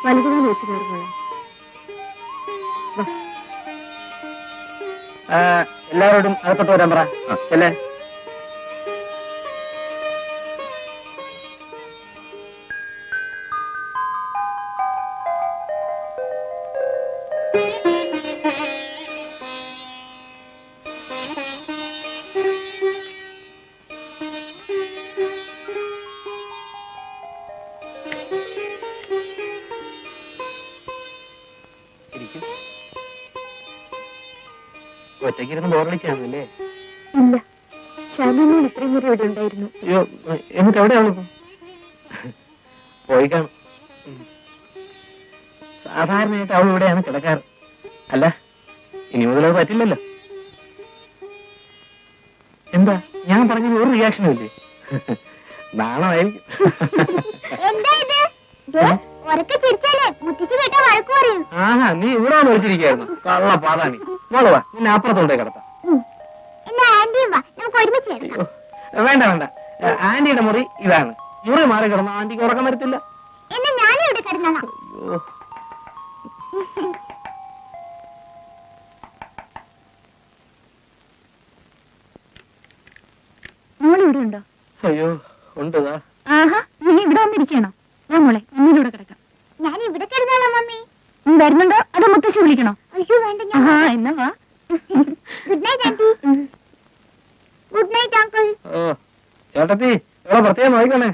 വലുതുകാലം വെച്ച് കയറുമ്പോഴേ എല്ലാവരോടും അകത്തോട്ട് വരാൻ പറ. അല്ലേ ഒറ്റയ്ക്കിരുന്ന് ബോറടിക്കാന്നല്ലേ? ഇല്ല, ശാലിമോൾ ഇത്രയും നേരം ഇവിടെ ഉണ്ടായിരുന്നു. അയ്യോ, എന്നിട്ട് എവിടെയാണോ പോയി കാണും. സാധാരണയായിട്ട് അവൾ ഇവിടെയാണ് കിടക്കാറ്. അല്ല, ഇനി മുതൽ അത് പറ്റില്ലല്ലോ. എന്താ ഞാൻ പറഞ്ഞത് ഒരു റിയാക്ഷനും ഇല്ലേ? നാണമായിരിക്കും. ആഹാ, നീ ഇവിടെ വിളിച്ചിരിക്കായിരുന്നു കള്ള പാതാണി. മോള് വാ, നിന്നെ അപ്പുറത്തോട്ടേ കിടത്താം. വേണ്ട വേണ്ട, ആന്റിയുടെ മുറി ഇതാണ്. മുറി മാറി കിടന്ന ആന്റിക്ക് ഉറക്കം വരത്തില്ല. മോളിവിടെ ഉണ്ടോ? അയ്യോ ഉണ്ട്. ആഹാ, നീ ഇവിടെ വന്നിരിക്കണോ? ഞാൻ മോളെ മമ്മിയിലൂടെ കിടക്കാം. ഞാൻ ഇവിടെ കിടന്നാലോ മമ്മി? നീ വരുന്നുണ്ടോ അതോ മുത്തശ്ശി വിളിക്കണോ? അയ്യോ വേണ്ട. എന്നാ വാ. Good night aunty. Good night uncle. ഓ ചേട്ടത്തി, ഇവിടെ പ്രത്യേകം നോക്കണേ.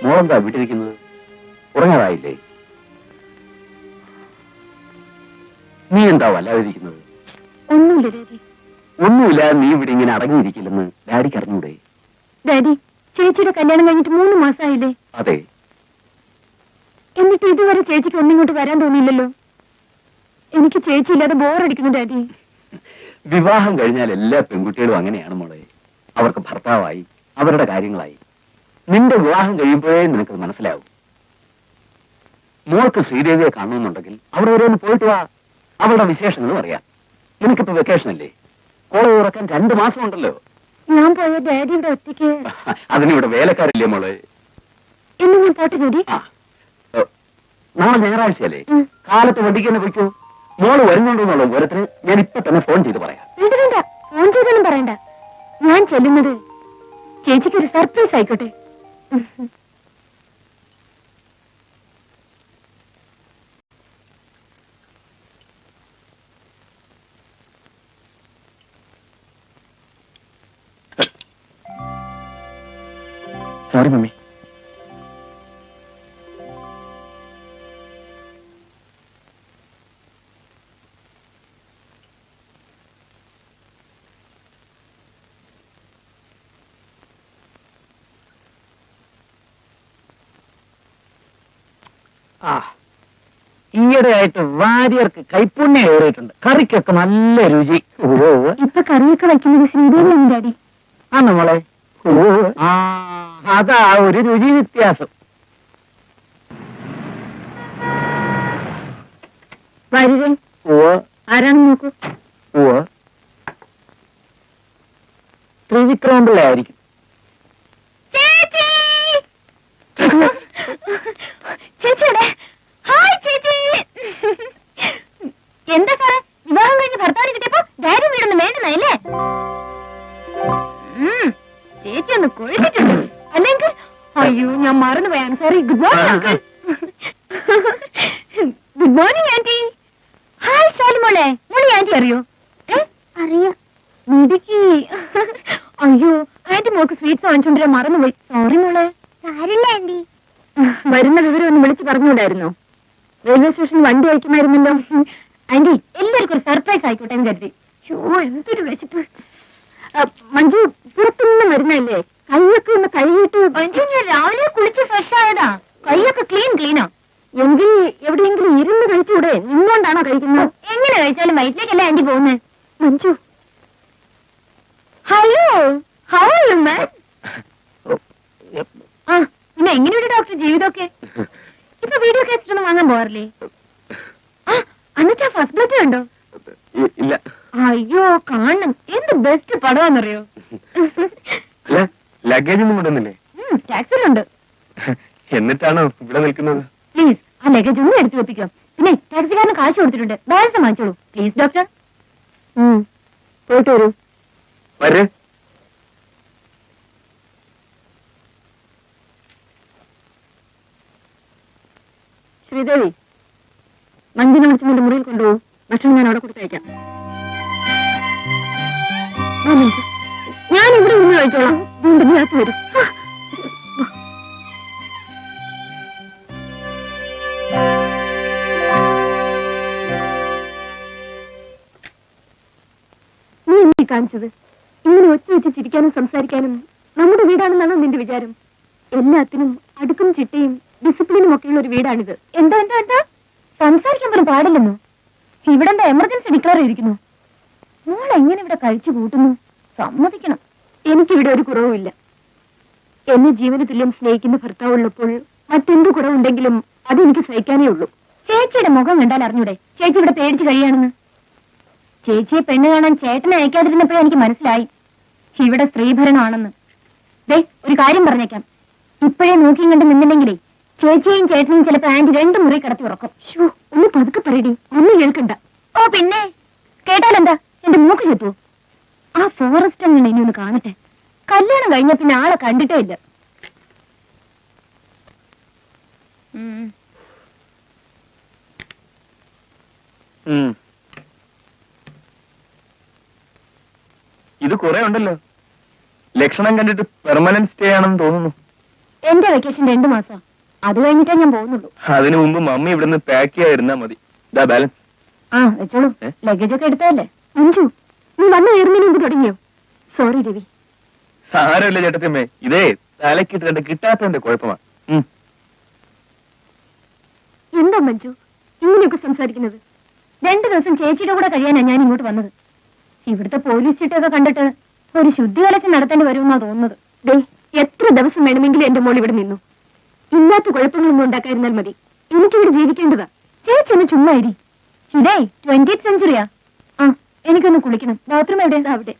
മോളെന്താ വീട്ടിരിക്കുന്നത്? ഉറങ്ങാറായില്ലേ? നീ എന്താ വല്ലാതിരിക്കുന്നത്? ഒന്നുമില്ല, നീ ഇവിടെ ഇങ്ങനെ അടങ്ങിയിരിക്കില്ലെന്ന് ഡാഡിക്ക് അറിഞ്ഞൂടെ? ഡാഡി, ചേച്ചിയുടെ കല്യാണം കഴിഞ്ഞിട്ട് 3 മാസമായില്ലേ? അതെ. എന്നിട്ട് ഇതുവരെ ചേച്ചിക്ക് ഒന്നിങ്ങോട്ട് വരാൻ തോന്നിയില്ലല്ലോ. എനിക്ക് ചേച്ചി ഇല്ലാതെ ബോറടിക്കുന്നു ഡാഡി. വിവാഹം കഴിഞ്ഞാൽ എല്ലാ പെൺകുട്ടികളും അങ്ങനെയാണ് മോളെ. അവർക്ക് ഭർത്താവായി, അവരുടെ കാര്യങ്ങളായി. നിന്റെ വിവാഹം കഴിയുമ്പോഴേ നിനക്ക് മനസ്സിലാവും. മോൾക്ക് ശ്രീദേവിയെ കാണണമെന്നുണ്ടെങ്കിൽ അവിടെ വരെ ഒന്ന് പോയിട്ട് വാ. അവളുടെ വിശേഷങ്ങളും അറിയാം. നിനക്കിപ്പോ വെക്കേഷൻ അല്ലേ? കോളേജ് തുറക്കാൻ 2 മാസം ഉണ്ടല്ലോ. ഞാൻ പോയ ഡാഡി ഇവിടെ ഒറ്റയ്ക്ക്. അതിനിവിടെ വേലക്കാരില്ലേ മോളെ? എന്ന് ഞാൻ പോട്ടെ ഡാഡി. നാളെ ഞായറാഴ്ചയല്ലേ? കാലത്ത് വണ്ടിക്ക് തന്നെ പോയിക്കോ. മോള് വരുന്നുണ്ടോന്നുള്ള വിവരത്തിന് ഞാൻ ഇപ്പൊ തന്നെ ഫോൺ ചെയ്ത് പറയാം. വേണ്ട വേണ്ട, ഫോൺ ചെയ്തൊന്നും പറയണ്ട. ഞാൻ ചെല്ലുന്നത് ചേച്ചിക്കൊരു സർപ്രൈസ് ആയിക്കോട്ടെ. Sorry mummy. ഈയിടെയായിട്ട് വാര്യർക്ക് കൈപ്പുണ്യം ഏറിയിട്ടുണ്ട്. കറിക്കൊക്കെ നല്ല രുചി. ഇപ്പൊ കറിയൊക്കെ വയ്ക്കുന്നത് ശ്രീദേവിയാണ് ഡാഡി. ആ നമ്മളെ അതാ ഒരു രുചി വ്യത്യാസം. വാര്യരെ ആരാണെന്ന് നോക്കൂ. ത്രിവിക്രമപിള്ള ആയിരിക്കും. ചേച്ചിയുടെ ഹായ് ചേച്ചി. എന്താ സാറേ, വിവാഹം കഴിഞ്ഞ് ഭർത്താവിനെ കിട്ടിയപ്പോ ഡാഡി വീടൊന്നും വേണ്ടുന്നല്ലേ? ചേച്ചി ഒന്ന് കൊഴിച്ചിട്ടുണ്ട്. അല്ലെങ്കിൽ അയ്യോ ഞാൻ മറന്നുപോയാണ്. Sorry. Good morning. Good morning aunty. Hi ശാലിമോളെ. മോളി ആന്റി അറിയോ? അറിയാം. നിധിക്ക് അയ്യോ ആന്റി മോൾക്ക് സ്വീറ്റ്സ് വാങ്ങിച്ചോണ്ടിരാൻ മറന്നുപോയി. സോറി മോളെ. സാരില്ല ആന്റി. വരുന്ന വിവരം ഒന്ന് വിളിച്ചു പറഞ്ഞുകൂടായിരുന്നോ? റെയിൽവേ സ്റ്റേഷനിൽ വണ്ടി അയക്കുമായിരുന്നല്ലോ. ആന്റി എല്ലാവർക്കും ഒരു സർപ്രൈസ് ആയിക്കോട്ടെ എന്ന് കരുതി. എന്തൊരു വിശപ്പ്. മഞ്ജു പുറത്തുനിന്ന് വരുന്നല്ലേ, കൈയൊക്കെ ഒന്ന് കഴുകിയിട്ട്. ഞാൻ രാവിലെ കുളിച്ച് ഫ്രഷ് ആയതാ, കൈയൊക്കെ ക്ലീനാ. എങ്കിൽ എവിടെയെങ്കിലും ഇരുന്ന് കഴിച്ചൂടെ? നിന്നുകൊണ്ടാണോ കഴിക്കുന്നത്? എങ്ങനെ കഴിച്ചാലും വയറ്റിലേക്കല്ലേ ആന്റി പോകുന്നേ? Manju, hello, how are you man? ആ, പിന്നെ എങ്ങനെയുണ്ട് ഡോക്ടർ ജീവിതമൊക്കെ? ഇപ്പൊ വീഡിയോ കേസിട്ടൊന്നും വാങ്ങാൻ പോകാറില്ലേ? ആ, എന്നിട്ട് ഫസ്റ്റ് ബ്ലഡ് ഉണ്ടോ? ഇല്ല. അയ്യോ, കാണണം. എന്ത് ബെസ്റ്റ് പടമാണെന്നറിയോ? ലഗേജ് ഒന്നും കൊണ്ടുവന്നില്ലേ? ടാക്സിലുണ്ട്. എന്നിട്ടാണോ ഇവിടെ നിൽക്കുന്നത്? പ്ലീസ്, ആ ലഗേജ് ഒന്നും എടുത്തു വെപ്പിക്കാം. പിന്നെ ടാക്സിക്കാരന് കാശ് കൊടുത്തിട്ടുണ്ട്, ബാലൻസ് വാങ്ങിച്ചോളൂ പ്ലീസ് ഡോക്ടർ. പോയിട്ട് വരൂ. വരേ. ശ്രീദേവി, മഞ്ജിനെ വിളിച്ച് നിന്റെ മുറിയിൽ കൊണ്ടുപോകും. ഭക്ഷണം ഞാൻ അവിടെ കൊടുത്തയക്കാം. ഞാൻ ഇവിടെ നിന്ന് കഴിച്ചോളാം. വീണ്ടും ഞാൻ വരും. നീ എന്നീ കാണിച്ചത് ഇങ്ങനെ ഒച്ച വെച്ച് ചിരിക്കാനും സംസാരിക്കാനും നമ്മുടെ വീടാണെന്നാണോ നിന്റെ വിചാരം? എല്ലാത്തിനും അടുക്കും ചിട്ടയും ഡിസിപ്ലിനും ഒക്കെയുള്ള ഒരു വീടാണിത്. എന്താ എന്താ എന്താ സംസാരിക്കാൻ പോലും പാടില്ലെന്നോ? ഇവിടെ എന്താ എമർജൻസി ഡിക്ലെയർ ചെയ്തിരിക്കുന്നു? മോൾ എങ്ങനെ ഇവിടെ കഴിച്ചു കൂട്ടുന്നു? സമ്മതിക്കണം, എനിക്കിവിടെ ഒരു കുറവുമില്ല. എന്നെ ജീവന തുല്യം സ്നേഹിക്കുന്ന ഭർത്താവുള്ളപ്പോൾ മറ്റെന്ത് കുറവുണ്ടെങ്കിലും അതെനിക്ക് സഹിക്കാനേ ഉള്ളൂ. ചേച്ചിയുടെ മുഖം കണ്ടാൽ അറിഞ്ഞൂടെ ചേച്ചി ഇവിടെ പേടിച്ച് കഴിയാണെന്ന്? ചേച്ചിയെ പെണ്ണ് കാണാൻ ചേട്ടനെ അയക്കാതിരുന്നപ്പോഴേ എനിക്ക് മനസ്സിലായി ഇവിടെ സ്ത്രീഭരണമാണെന്ന്. ദേ, ഒരു കാര്യം പറഞ്ഞേക്കാം, ഇപ്പോഴേ നോക്കിയും കണ്ട് നിന്നില്ലെങ്കിലേ ചേച്ചിയും ചേട്ടനെയും ചിലപ്പോ ആന്റി 2 മുറി കിടത്തി ഉറക്കും. ഒന്ന് പതുക്കെ പറയടി, ഒന്നും കേൾക്കണ്ട. ഓ പിന്നെ കേട്ടാലെന്താ, എന്റെ മൂക്ക് ചെത്തുവോ? ആ ഫോറസ്റ്റ് അങ്ങനെ ഇനി ഒന്ന് കാണട്ടെ. കല്യാണം കഴിഞ്ഞ പിന്നെ ആളെ കണ്ടിട്ടേ ഇല്ല. ഇത് കുറെ ഉണ്ടല്ലോ. ലക്ഷണം കണ്ടിട്ട് പെർമനന്റ് സ്റ്റേ ആണെന്ന് തോന്നുന്നു. എന്റെ വെക്കേഷൻ 2 മാസം, അത് കഴിഞ്ഞിട്ടേ ഞാൻ പോകുന്നുള്ളൂ. അതിനു മുമ്പ് മമ്മി ഇവിടുന്ന് പാക്ക് ചെയ്യാതിരുന്നാ മതി. ഇതാ ബാലൻസ്. ആ വെച്ചോളൂ, ലഗേജ് ഒക്കെ എടുത്തതല്ലേ. മഞ്ജു, നീ വന്നു കയറുന്നതിന് മുമ്പ് തുടങ്ങിയോ? സോറി രവി. സാരമില്ല ചേട്ടത്തിയമ്മേ, ഇതേ തലക്കിട്ട് കിട്ടാത്തതിന്റെ കുഴപ്പമാ. എന്താ മഞ്ജു ഇങ്ങനെയൊക്കെ സംസാരിക്കുന്നത്? 2 ദിവസം ചേച്ചിയുടെ കൂടെ കഴിയാനാ ഞാൻ ഇങ്ങോട്ട് വന്നത്. ഇവിടുത്തെ പോലീസ് ചിട്ടയൊക്കെ കണ്ടിട്ട് ഒരു ശുദ്ധികലശം നടത്തേണ്ടി വരുമെന്നാ തോന്നുന്നത്. ദേ, എത്ര ദിവസം വേണമെങ്കിലും എന്റെ മോൾ ഇവിടെ നിന്നു. ഇല്ലാത്ത കുഴപ്പങ്ങളൊന്നും ഉണ്ടാക്കാതിരുന്നാൽ മതി. എനിക്കിവിടെ ജീവിക്കേണ്ടതാ. ചേച്ചി ഒന്ന് ചുമ്മാ ഇരി. ഇതേ 20th സെഞ്ചുറിയാ. ആ, എനിക്കൊന്ന് കുളിക്കണം. ബാത്റൂം എവിടെ? അവിടെ.